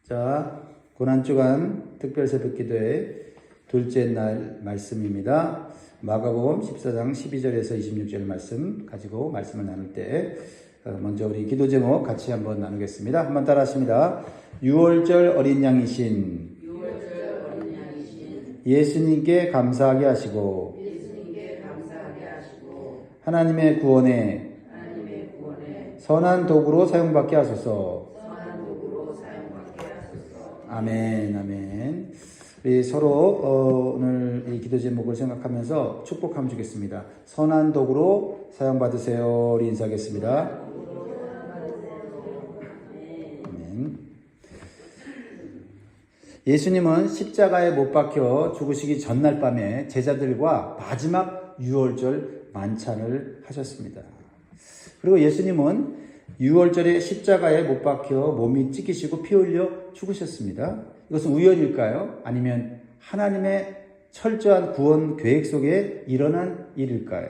자, 고난주간 특별 새벽기도의 둘째 날 말씀입니다. 마가복음 14장 12절에서 26절 말씀 가지고 말씀을 나눌 때 먼저 우리 기도 제목 같이 한번 나누겠습니다. 한번 따라 하십니다. 6월절 어린 양이신 예수님께 감사하게 하시고 하나님의 구원에 선한 도구로 사용받게 하소서. 아멘, 아멘. 우리 서로 오늘 이 기도 제목을 생각하면서 축복함 주겠습니다. 선한 도구로 사용받으세요. 우리 인사하겠습니다. 아멘. 예수님은 십자가에 못 박혀 죽으시기 전날 밤에 제자들과 마지막 유월절 만찬을 하셨습니다. 그리고 예수님은 유월절에 십자가에 못 박혀 몸이 찢기시고 피 흘려 죽으셨습니다. 이것은 우연일까요? 아니면 하나님의 철저한 구원 계획 속에 일어난 일일까요?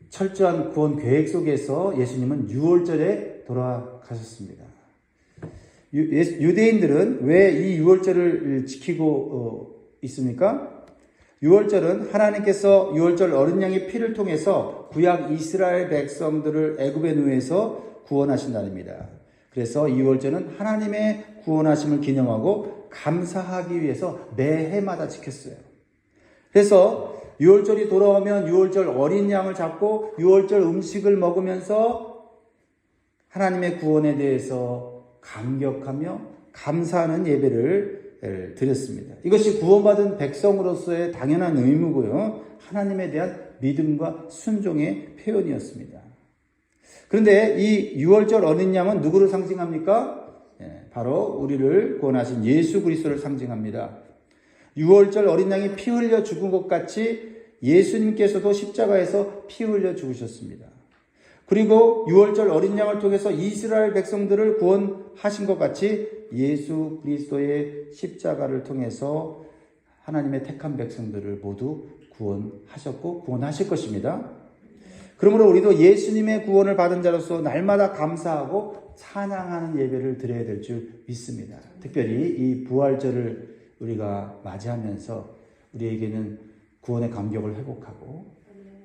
철저한 구원 계획 속에서 예수님은 유월절에 돌아가셨습니다. 유대인들은 왜 이 유월절을 지키고 있습니까? 유월절은 하나님께서 유월절 어린 양의 피를 통해서 구약 이스라엘 백성들을 애굽의 노예에서 구원하신 날입니다. 그래서 이 유월절은 하나님의 구원하심을 기념하고 감사하기 위해서 매해마다 지켰어요. 그래서 유월절이 돌아오면 유월절 어린 양을 잡고 유월절 음식을 먹으면서 하나님의 구원에 대해서 감격하며 감사하는 예배를 드렸습니다. 이것이 구원받은 백성으로서의 당연한 의무고요. 하나님에 대한 믿음과 순종의 표현이었습니다. 그런데 이 유월절 어린 양은 누구를 상징합니까? 바로 우리를 구원하신 예수 그리스도를 상징합니다. 유월절 어린 양이 피 흘려 죽은 것 같이 예수님께서도 십자가에서 피 흘려 죽으셨습니다. 그리고 유월절 어린 양을 통해서 이스라엘 백성들을 구원하신 것 같이 예수 그리스도의 십자가를 통해서 하나님의 택한 백성들을 모두 구원하셨고 구원하실 것입니다. 그러므로 우리도 예수님의 구원을 받은 자로서 날마다 감사하고 찬양하는 예배를 드려야 될 줄 믿습니다. 특별히 이 부활절을 우리가 맞이하면서 우리에게는 구원의 감격을 회복하고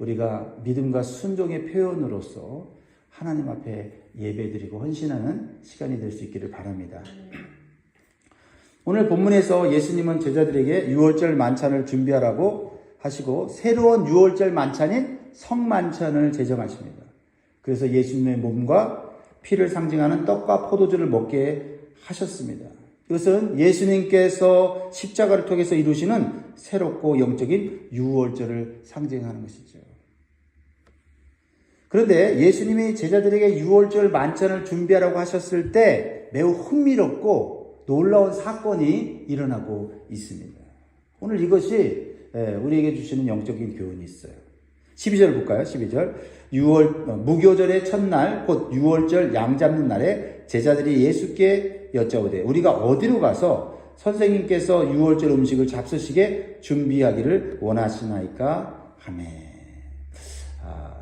우리가 믿음과 순종의 표현으로서 하나님 앞에 예배드리고 헌신하는 시간이 될 수 있기를 바랍니다. 오늘 본문에서 예수님은 제자들에게 유월절 만찬을 준비하라고 하시고 새로운 유월절 만찬인 성만찬을 제정하십니다. 그래서 예수님의 몸과 피를 상징하는 떡과 포도주를 먹게 하셨습니다. 이것은 예수님께서 십자가를 통해서 이루시는 새롭고 영적인 유월절을 상징하는 것이죠. 그런데 예수님이 제자들에게 유월절 만찬을 준비하라고 하셨을 때 매우 흥미롭고 놀라운 사건이 일어나고 있습니다. 오늘 이것이 우리에게 주시는 영적인 교훈이 있어요. 12절 볼까요? 12절. 무교절의 첫날 곧 유월절 양 잡는 날에 제자들이 예수께 여짜오되 우리가 어디로 가서 선생님께서 유월절 음식을 잡수시게 준비하기를 원하시나이까 하매.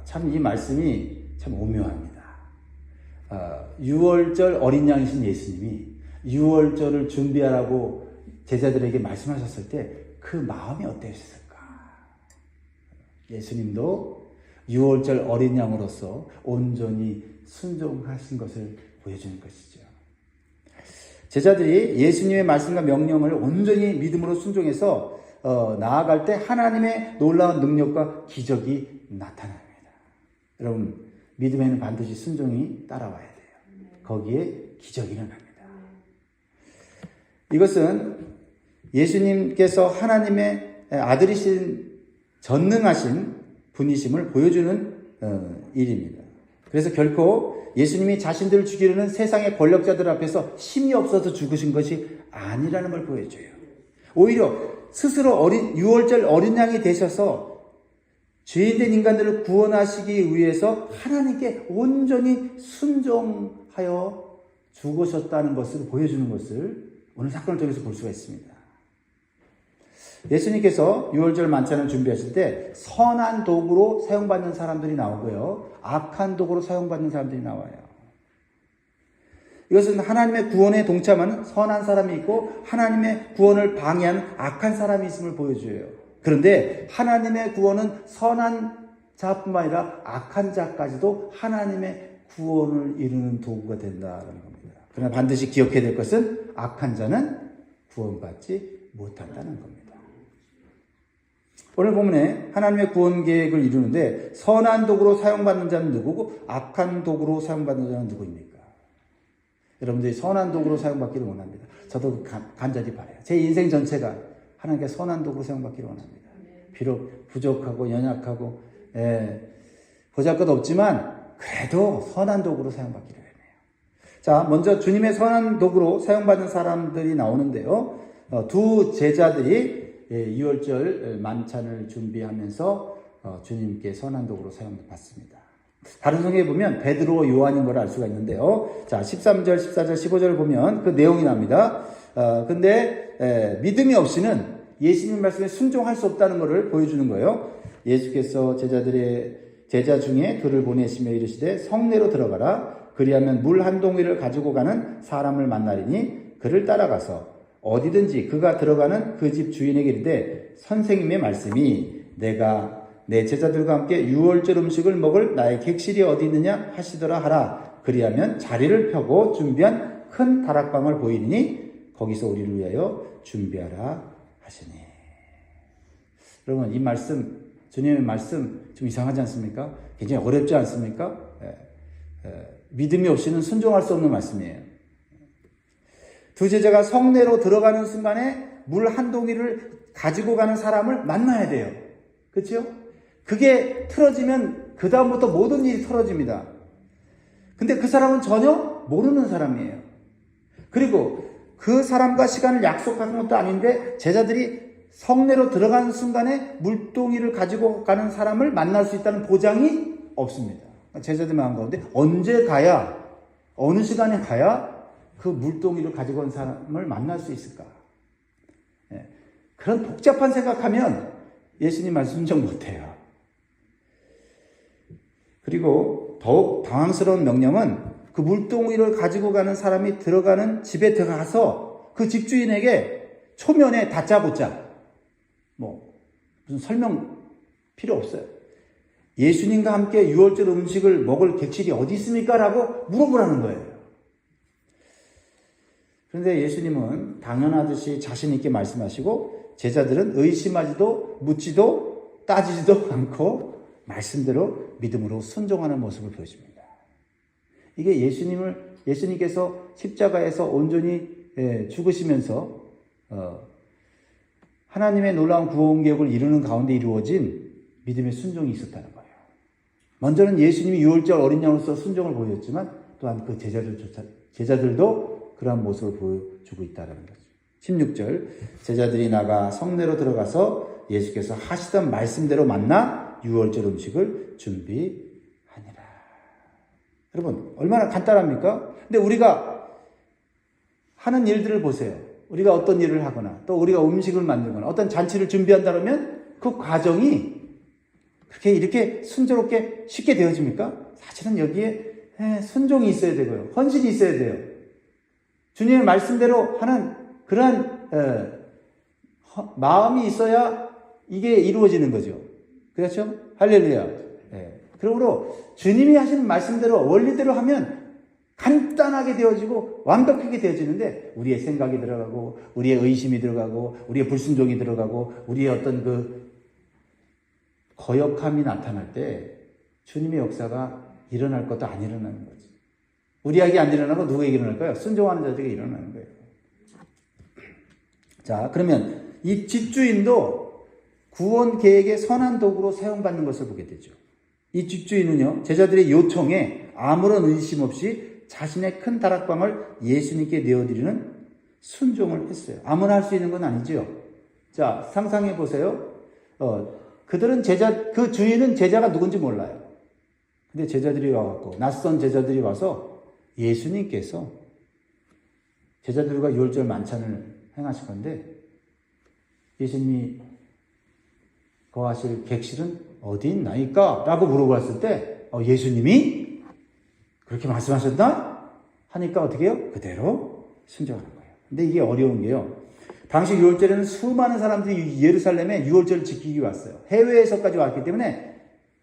참 이 말씀이 참 오묘합니다. 유월절 어린 양이신 예수님이 유월절을 준비하라고 제자들에게 말씀하셨을 때 그 마음이 어땠을까? 예수님도 유월절 어린 양으로서 온전히 순종하신 것을 보여주는 것이죠. 제자들이 예수님의 말씀과 명령을 온전히 믿음으로 순종해서 나아갈 때 하나님의 놀라운 능력과 기적이 나타납니다. 여러분, 믿음에는 반드시 순종이 따라와야 돼요. 거기에 기적이 일어납니다. 이것은 예수님께서 하나님의 아들이신 전능하신 분이심을 보여주는 일입니다. 그래서 결코 예수님이 자신들을 죽이려는 세상의 권력자들 앞에서 힘이 없어서 죽으신 것이 아니라는 걸 보여줘요. 오히려 스스로 유월절 어린 양이 되셔서 죄인된 인간들을 구원하시기 위해서 하나님께 온전히 순종하여 죽으셨다는 것을 보여주는 것을 오늘 사건을 통해서 볼 수가 있습니다. 예수님께서 유월절 만찬을 준비하실 때 선한 도구로 사용받는 사람들이 나오고요. 악한 도구로 사용받는 사람들이 나와요. 이것은 하나님의 구원에 동참하는 선한 사람이 있고 하나님의 구원을 방해하는 악한 사람이 있음을 보여줘요. 그런데 하나님의 구원은 선한 자뿐만 아니라 악한 자까지도 하나님의 구원을 이루는 도구가 된다는 겁니다. 그러나 반드시 기억해야 될 것은 악한 자는 구원받지 못한다는 겁니다. 오늘 본문에 하나님의 구원 계획을 이루는데 선한 도구로 사용받는 자는 누구고 악한 도구로 사용받는 자는 누구입니까? 여러분들이 선한 도구로 사용받기를 원합니다. 저도 간절히 바라요. 제 인생 전체가 하나님께 선한 도구로 사용받기를 원합니다. 비록 부족하고 연약하고 보잘것없지만 그래도 선한 도구로 사용받기를 원해요. 자, 먼저 주님의 선한 도구로 사용받는 사람들이 나오는데요. 두 제자들이 유월절 만찬을 준비하면서 주님께 선한 도구로 사용받습니다. 다른 성경에 보면 베드로, 요한인 걸 알 수가 있는데요. 자, 13절, 14절, 15절을 보면 그 내용이 납니다. 근데 믿음이 없이는 예수님 말씀에 순종할 수 없다는 것을 보여주는 거예요. 예수께서 제자 중에 그를 보내시며 이르시되 성내로 들어가라. 그리하면 물 한 동이를 가지고 가는 사람을 만나리니 그를 따라가서 어디든지 그가 들어가는 그 집 주인에게 이르되 선생님의 말씀이 내가 내 제자들과 함께 유월절 음식을 먹을 나의 객실이 어디 있느냐 하시더라 하라. 그리하면 자리를 펴고 준비한 큰 다락방을 보이니 거기서 우리를 위하여 준비하라 하시니. 여러분, 이 말씀, 주님의 말씀 좀 이상하지 않습니까? 굉장히 어렵지 않습니까? 믿음이 없이는 순종할 수 없는 말씀이에요. 두 제자가 성내로 들어가는 순간에 물 한 동이를 가지고 가는 사람을 만나야 돼요. 그렇죠? 그게 틀어지면 그 다음부터 모든 일이 틀어집니다. 근데 그 사람은 전혀 모르는 사람이에요. 그리고 그 사람과 시간을 약속한 것도 아닌데 제자들이 성내로 들어가는 순간에 물동이를 가지고 가는 사람을 만날 수 있다는 보장이 없습니다. 제자들 마음 가운데 언제 가야, 어느 시간에 가야 그 물동이를 가지고 온 사람을 만날 수 있을까? 그런 복잡한 생각하면 예수님 말씀 순종 못해요. 그리고 더욱 당황스러운 명령은 그 물동이를 가지고 가는 사람이 들어가는 집에 들어가서 그 집주인에게 초면에 다짜고짜 무슨 설명 필요 없어요. 예수님과 함께 유월절 음식을 먹을 객실이 어디 있습니까? 라고 물어보라는 거예요. 그런데 예수님은 당연하듯이 자신 있게 말씀하시고 제자들은 의심하지도 묻지도 따지지도 않고 말씀대로 믿음으로 순종하는 모습을 보여줍니다. 이게 예수님께서 십자가에서 온전히 죽으시면서 하나님의 놀라운 구원 계획을 이루는 가운데 이루어진 믿음의 순종이 있었다는 거예요. 먼저는 예수님이 유월절 어린 양으로서 순종을 보여줬지만 또한 그 제자들도 그러한 모습을 보여주고 있다는 거죠. 16절 제자들이 나가 성내로 들어가서 예수께서 하시던 말씀대로 만나 유월절 음식을 준비하니라. 여러분, 얼마나 간단합니까? 근데 우리가 하는 일들을 보세요. 우리가 어떤 일을 하거나 또 우리가 음식을 만들거나 어떤 잔치를 준비한다면 그 과정이 그렇게 이렇게 순조롭게 쉽게 되어집니까? 사실은 여기에 순종이 있어야 되고요. 헌신이 있어야 돼요. 주님의 말씀대로 하는 그러한 마음이 있어야 이게 이루어지는 거죠. 그렇죠? 할렐루야. 그러므로 주님이 하시는 말씀대로 원리대로 하면 간단하게 되어지고 완벽하게 되어지는데 우리의 생각이 들어가고 우리의 의심이 들어가고 우리의 불순종이 들어가고 우리의 어떤 그 거역함이 나타날 때 주님의 역사가 일어날 것도 안 일어나는 거지. 우리에게 안 일어나고 누구에게 일어날까요? 순종하는 자들에게 일어나는 거예요. 자, 그러면 이 집주인도 구원 계획의 선한 도구로 사용받는 것을 보게 되죠. 이 집주인은요, 제자들의 요청에 아무런 의심 없이 자신의 큰 다락방을 예수님께 내어드리는 순종을 했어요. 아무나 할 수 있는 건 아니죠. 자, 상상해 보세요. 그 주인은 제자가 누군지 몰라요. 근데 제자들이 와갖고, 낯선 제자들이 와서 예수님께서 제자들과 유월절 만찬을 행하실 건데, 예수님이 거하실 객실은 어디 있나이까? 라고 물어봤을 때, 예수님이 그렇게 말씀하셨나? 하니까 어떻게 해요? 그대로 순종하는 거예요. 근데 이게 어려운 게요. 당시 유월절에는 수많은 사람들이 예루살렘에 유월절을 지키기 왔어요. 해외에서까지 왔기 때문에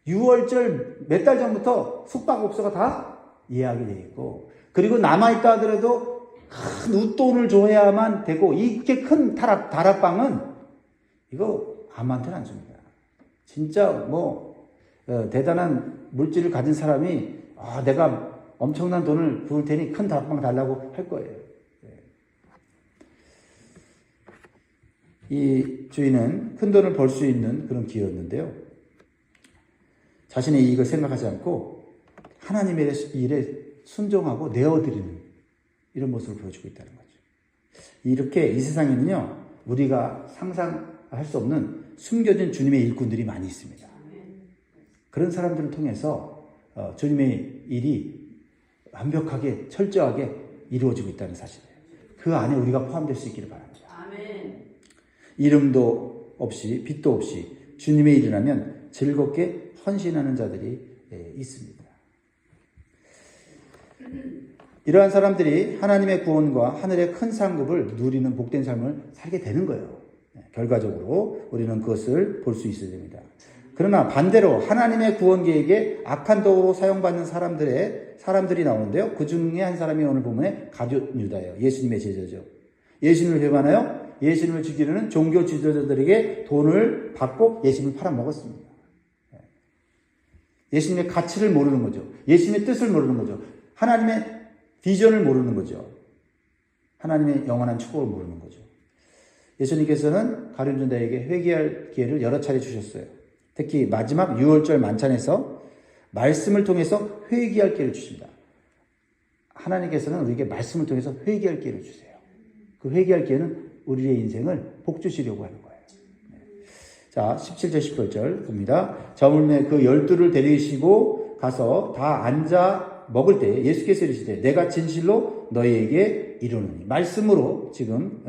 유월절 몇 달 전부터 숙박업소가 다 예약이 돼 있고, 그리고 남아있다 하더라도 큰 웃돈을 줘야만 되고, 이렇게 큰 다락방은 이거 아무한테나 안 줍니다. 진짜 대단한 물질을 가진 사람이 내가 엄청난 돈을 부을 테니 큰 다락방 달라고 할 거예요. 이 주인은 큰 돈을 벌 수 있는 그런 기회였는데요. 자신의 이익을 생각하지 않고 하나님의 일에 순종하고 내어드리는 이런 모습을 보여주고 있다는 거죠. 이렇게 이 세상에는요, 우리가 상상할 수 없는 숨겨진 주님의 일꾼들이 많이 있습니다. 그런 사람들을 통해서 주님의 일이 완벽하게 철저하게 이루어지고 있다는 사실이에요. 그 안에 우리가 포함될 수 있기를 바랍니다. 이름도 없이 빛도 없이 주님의 일이라면 즐겁게 헌신하는 자들이 있습니다. 이러한 사람들이 하나님의 구원과 하늘의 큰 상급을 누리는 복된 삶을 살게 되는 거예요. 결과적으로 우리는 그것을 볼 수 있어야 됩니다. 그러나 반대로 하나님의 구원 계획에 악한 도구로 사용받는 사람들이 나오는데요. 그 중에 한 사람이 오늘 본문에 가룟 유다예요. 예수님의 제자죠. 예수님을 배반하여 예수님을 죽이려는 종교 지도자들에게 돈을 받고 예수님을 팔아먹었습니다. 예수님의 가치를 모르는 거죠. 예수님의 뜻을 모르는 거죠. 하나님의 비전을 모르는 거죠. 하나님의 영원한 축복을 모르는 거죠. 예수님께서는 가룟 유다에게 회개할 기회를 여러 차례 주셨어요. 특히 마지막 유월절 만찬에서 말씀을 통해서 회개할 기회를 주십니다. 하나님께서는 우리에게 말씀을 통해서 회개할 기회를 주세요. 그 회개할 기회는 우리의 인생을 복주시려고 하는 거예요. 자, 17절 18절 봅니다. 저물매 그 12를 데리시고 가서 다 앉아 먹을 때 예수께서 이르시되 내가 진실로 너희에게 이르노니, 말씀으로 지금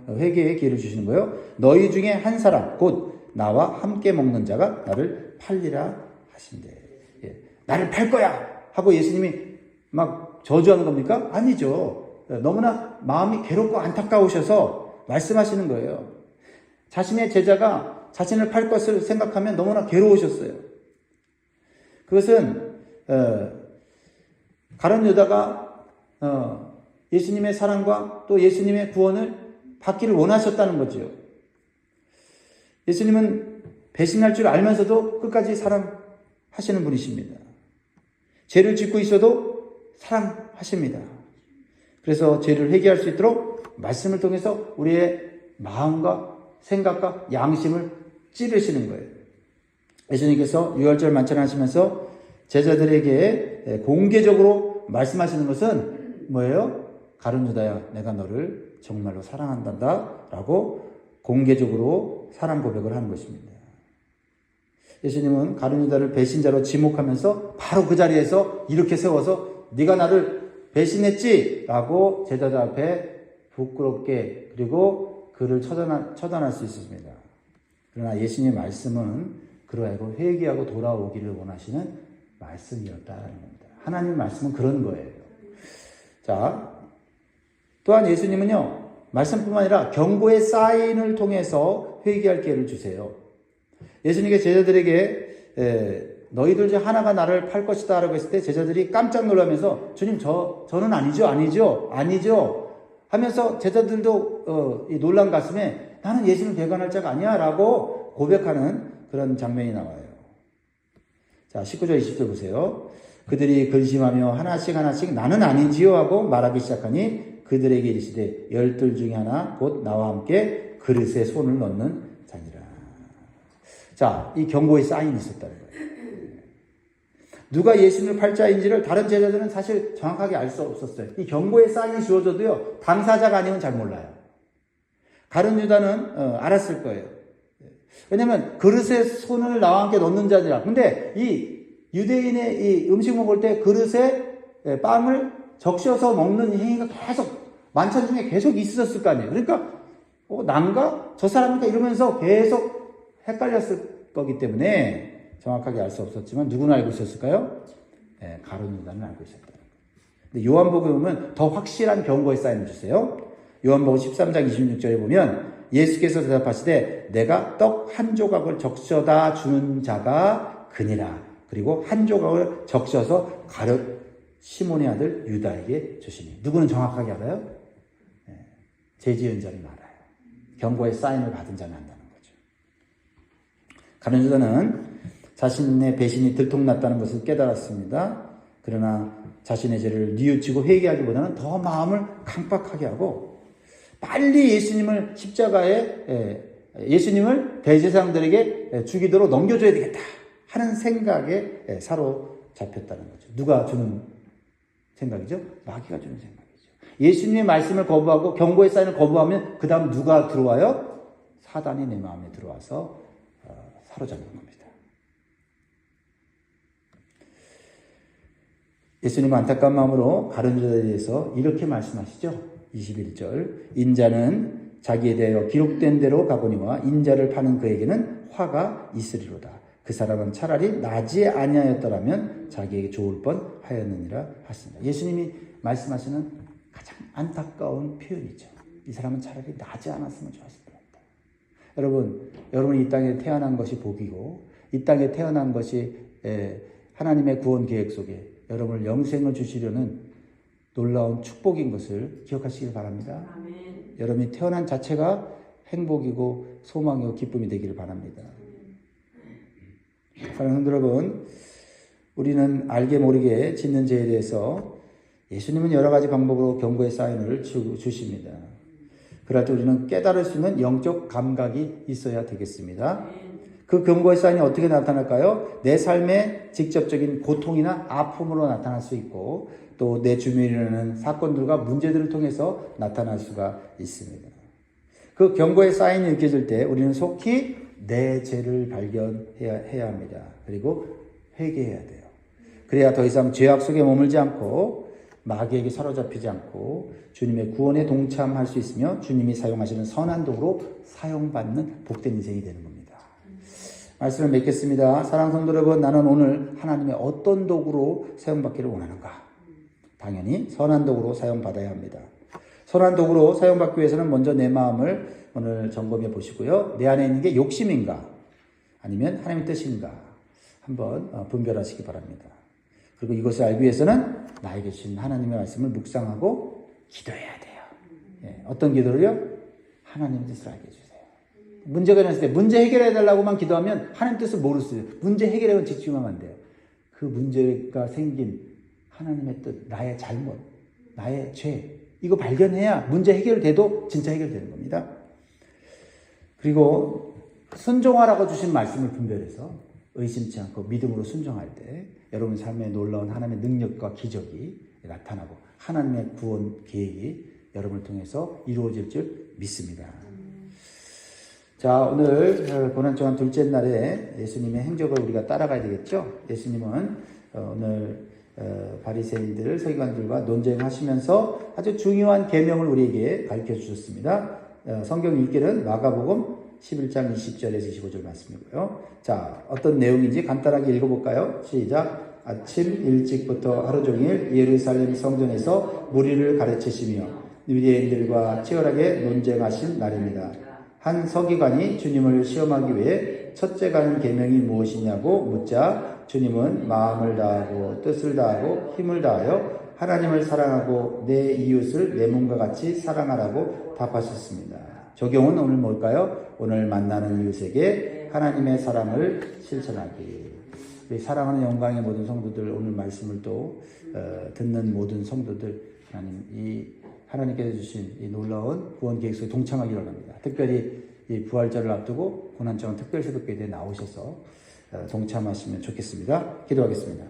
회개의 기회를 주시는 거예요. 너희 중에 한 사람 곧 나와 함께 먹는 자가 나를 팔리라 하신대. 나를 팔 거야 하고 예수님이 막 저주하는 겁니까? 아니죠. 너무나 마음이 괴롭고 안타까우셔서 말씀하시는 거예요. 자신의 제자가 자신을 팔 것을 생각하면 너무나 괴로우셨어요. 그것은 가룟 유다가 예수님의 사랑과 또 예수님의 구원을 받기를 원하셨다는 거죠. 예수님은 배신할 줄 알면서도 끝까지 사랑하시는 분이십니다. 죄를 짓고 있어도 사랑하십니다. 그래서 죄를 회개할 수 있도록 말씀을 통해서 우리의 마음과 생각과 양심을 찌르시는 거예요. 예수님께서 유월절 만찬하시면서 제자들에게 공개적으로 말씀하시는 것은 뭐예요? 가룟 유다야, 내가 너를 정말로 사랑한단다 라고 공개적으로 사랑 고백을 하는 것입니다. 예수님은 가룟 유다를 배신자로 지목하면서 바로 그 자리에서 이렇게 세워서 네가 나를 배신했지? 라고 제자들 앞에 부끄럽게 그리고 그를 처단할 수 있습니다. 그러나 예수님의 말씀은 그러하고 회개하고 돌아오기를 원하시는 말씀이었다는 겁니다. 하나님의 말씀은 그런 거예요. 자, 또한 예수님은요, 말씀뿐만 아니라 경고의 사인을 통해서 회개할 기회를 주세요. 예수님께서 제자들에게 너희들 중 하나가 나를 팔 것이다 라고 했을 때 제자들이 깜짝 놀라면서 주님 저는 아니죠 하면서 제자들도 이 놀란 가슴에 나는 예수님을 배반할 자가 아니야 라고 고백하는 그런 장면이 나와요. 자, 19절 20절 보세요. 그들이 근심하며 하나씩 나는 아니지요 하고 말하기 시작하니 그들에게 이르시되 12 중에 하나 곧 나와 함께 그릇에 손을 넣는 자니라. 자, 이 경고의 사인이 있었다는 거예요. 누가 예수님을 팔 자인지를 다른 제자들은 사실 정확하게 알 수 없었어요. 이 경고의 사인이 주어져도요, 당사자가 아니면 잘 몰라요. 가룟 유다는 알았을 거예요. 왜냐면 그릇에 손을 나와 함께 넣는 자니라. 근데 이 유대인의 이 음식 먹을 때 그릇에 빵을 적셔서 먹는 행위가 계속 만찬 중에 계속 있었을 거 아니에요. 그러니까 난가? 저 사람인가? 이러면서 계속 헷갈렸을 거기 때문에 정확하게 알 수 없었지만 누구는 알고 있었을까요? 가룟 유다는 알고 있었다. 근데 요한복음에 보면 더 확실한 경고의 사인을 주세요. 요한복음 13장 26절에 보면 예수께서 대답하시되 내가 떡 한 조각을 적셔다 주는 자가 그니라. 그리고 한 조각을 적셔서 가룟 시몬의 아들 유다에게 주시니. 누구는 정확하게 알아요? 죄 지은 자는 알아요. 경고의 사인을 받은 자는 안다는 거죠. 가룟 유다는 자신의 배신이 들통났다는 것을 깨달았습니다. 그러나 자신의 죄를 뉘우치고 회개하기보다는 더 마음을 강박하게 하고 빨리 예수님을 십자가에 예수님을 대제사장들에게 죽이도록 넘겨줘야 되겠다 하는 생각에 사로잡혔다는 거죠. 누가 주는 생각이죠? 마귀가 주는 생각이죠. 예수님의 말씀을 거부하고 경고의 사인을 거부하면 그 다음 누가 들어와요? 사단이 내 마음에 들어와서 사로잡는 겁니다. 예수님은 안타까운 마음으로 가룟 유다에 대해서 이렇게 말씀하시죠. 21절 인자는 자기에 대하여 기록된 대로 가보니와 인자를 파는 그에게는 화가 있으리로다. 그 사람은 차라리 나지 아니하였더라면 자기에게 좋을 뻔하였느니라 하십니다. 예수님이 말씀하시는 가장 안타까운 표현이죠. 이 사람은 차라리 나지 않았으면 좋았을 뻔했다. 여러분이 이 땅에 태어난 것이 복이고 이 땅에 태어난 것이 하나님의 구원 계획 속에 여러분을 영생을 주시려는 놀라운 축복인 것을 기억하시길 바랍니다. 아멘. 여러분이 태어난 자체가 행복이고 소망이고 기쁨이 되기를 바랍니다. 사랑하는 여러분, 우리는 알게 모르게 짓는 죄에 대해서 예수님은 여러 가지 방법으로 경고의 사인을 주십니다. 그럴 때 우리는 깨달을 수 있는 영적 감각이 있어야 되겠습니다. 그 경고의 사인이 어떻게 나타날까요? 내 삶의 직접적인 고통이나 아픔으로 나타날 수 있고 또 내 주변에 일어나는 사건들과 문제들을 통해서 나타날 수가 있습니다. 그 경고의 사인이 느껴질 때 우리는 속히 내 죄를 발견해야 합니다. 그리고 회개해야 돼요. 그래야 더 이상 죄악 속에 머물지 않고 마귀에게 사로잡히지 않고 주님의 구원에 동참할 수 있으며 주님이 사용하시는 선한 도구로 사용받는 복된 인생이 되는 겁니다. 말씀을 맺겠습니다. 사랑하는 성도 여러분, 나는 오늘 하나님의 어떤 도구로 사용받기를 원하는가? 당연히 선한 도구로 사용받아야 합니다. 선한 도구로 사용받기 위해서는 먼저 내 마음을 오늘 점검해 보시고요. 내 안에 있는 게 욕심인가? 아니면 하나님의 뜻인가? 한번 분별하시기 바랍니다. 그리고 이것을 알기 위해서는 나에게 주신 하나님의 말씀을 묵상하고 기도해야 돼요. 어떤 기도를요? 하나님의 뜻을 알게 해주세요. 문제가 일어났을 때 문제 해결해 달라고만 기도하면 하나님 뜻을 모를 수 있어요. 문제 해결에만 집중하면 안 돼요. 그 문제가 생긴 하나님의 뜻, 나의 잘못, 나의 죄 이거 발견해야 문제 해결돼도 진짜 해결되는 겁니다. 그리고 순종하라고 주신 말씀을 분별해서 의심치 않고 믿음으로 순종할 때 여러분 삶에 놀라운 하나님의 능력과 기적이 나타나고 하나님의 구원 계획이 여러분을 통해서 이루어질 줄 믿습니다. 자, 오늘 고난주간 둘째 날에 예수님의 행적을 우리가 따라가야 되겠죠? 예수님은 오늘 바리새인들, 서기관들과 논쟁하시면서 아주 중요한 계명을 우리에게 가르쳐 주셨습니다. 성경 읽기는 마가복음 11장 20절에서 25절 말씀이고요. 자, 어떤 내용인지 간단하게 읽어볼까요? 시작. 아침 일찍부터 하루 종일 예루살렘 성전에서 무리를 가르치시며 유대인들과 치열하게 논쟁하신 날입니다. 한 서기관이 주님을 시험하기 위해 첫째 가는 계명이 무엇이냐고 묻자 주님은 마음을 다하고 뜻을 다하고 힘을 다하여 하나님을 사랑하고 내 이웃을 내 몸과 같이 사랑하라고 답하셨습니다. 적용은 오늘 뭘까요? 오늘 만나는 이웃에게 하나님의 사랑을 실천하기. 우리 사랑하는 영광의 모든 성도들, 오늘 말씀을 또 듣는 모든 성도들, 하나님께서 주신 이 놀라운 구원 계획 속에 동참하기를 원합니다. 특별히 이 부활절을 앞두고 고난주간 특별 새벽기도에 나오셔서 동참하시면 좋겠습니다. 기도하겠습니다.